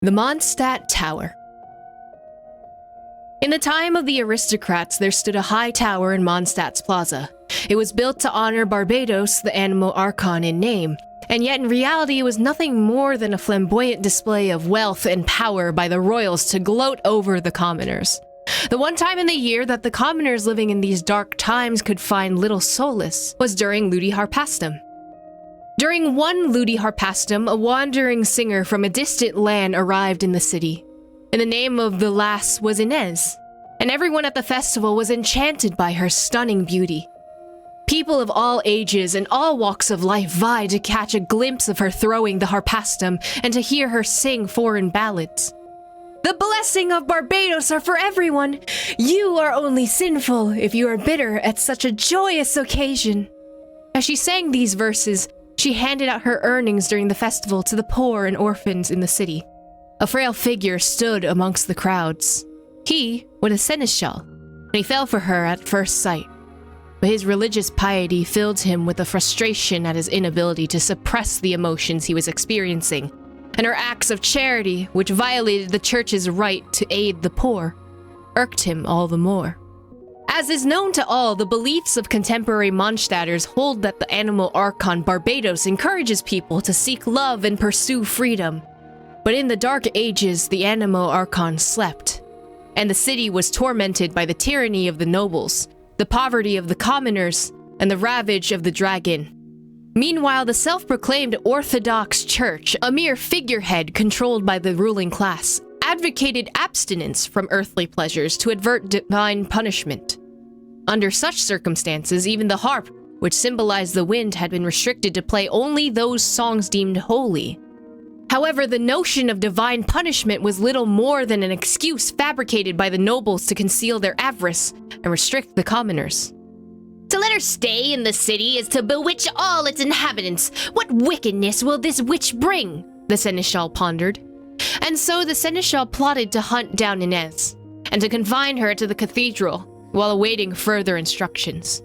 The Mondstadt Tower. In the time of the aristocrats, there stood a high tower in Mondstadt's plaza. It was built to honor Barbados, the animal archon in name, and yet in reality it was nothing more than a flamboyant display of wealth and power by the royals to gloat over the commoners. The one time in the year that the commoners living in these dark times could find little solace was during Ludi Harpastum. During one Ludi Harpastum, a wandering singer from a distant land arrived in the city, and the name of the lass was Inez, and everyone at the festival was enchanted by her stunning beauty. People of all ages and all walks of life vied to catch a glimpse of her throwing the harpastum and to hear her sing foreign ballads. The blessing of Barbados are for everyone. You are only sinful if you are bitter at such a joyous occasion. As she sang these verses, she handed out her earnings during the festival to the poor and orphans in the city. A frail figure stood amongst the crowds. He was a seneschal, and he fell for her at first sight. But his religious piety filled him with a frustration at his inability to suppress the emotions he was experiencing, and her acts of charity, which violated the church's right to aid the poor, irked him all the more. As is known to all, the beliefs of contemporary Mondstadters hold that the animal archon Barbados encourages people to seek love and pursue freedom. But in the Dark Ages, the animal archon slept, and the city was tormented by the tyranny of the nobles, the poverty of the commoners, and the ravage of the dragon. Meanwhile, the self-proclaimed Orthodox Church, a mere figurehead controlled by the ruling class, advocated abstinence from earthly pleasures to avert divine punishment. Under such circumstances, even the harp, which symbolized the wind, had been restricted to play only those songs deemed holy. However, the notion of divine punishment was little more than an excuse fabricated by the nobles to conceal their avarice and restrict the commoners. To let her stay in the city is to bewitch all its inhabitants. What wickedness will this witch bring? The seneschal pondered. And so the seneschal plotted to hunt down Inez, and to confine her to the cathedral, while awaiting further instructions.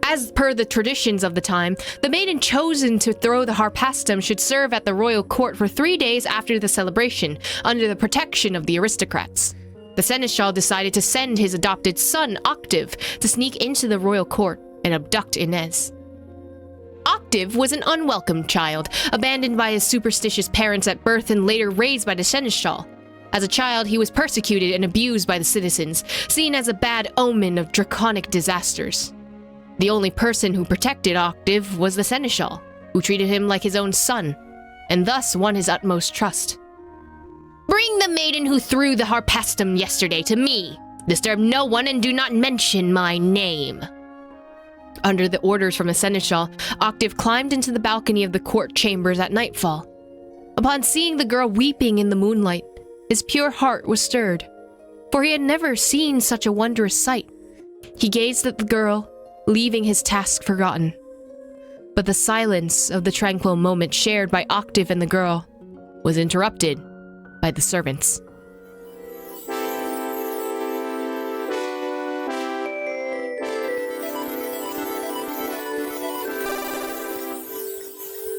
As per the traditions of the time, the maiden chosen to throw the harpastum should serve at the royal court for 3 days after the celebration, under the protection of the aristocrats. The seneschal decided to send his adopted son, Octave, to sneak into the royal court and abduct Inez. Octave was an unwelcome child, abandoned by his superstitious parents at birth and later raised by the seneschal. As a child, he was persecuted and abused by the citizens, seen as a bad omen of draconic disasters. The only person who protected Octave was the seneschal, who treated him like his own son, and thus won his utmost trust. Bring the maiden who threw the harpastum yesterday to me. Disturb no one and do not mention my name. Under the orders from the seneschal, Octave climbed into the balcony of the court chambers at nightfall. Upon seeing the girl weeping in the moonlight, his pure heart was stirred, for he had never seen such a wondrous sight. He gazed at the girl, leaving his task forgotten. But the silence of the tranquil moment shared by Octave and the girl was interrupted by the servants.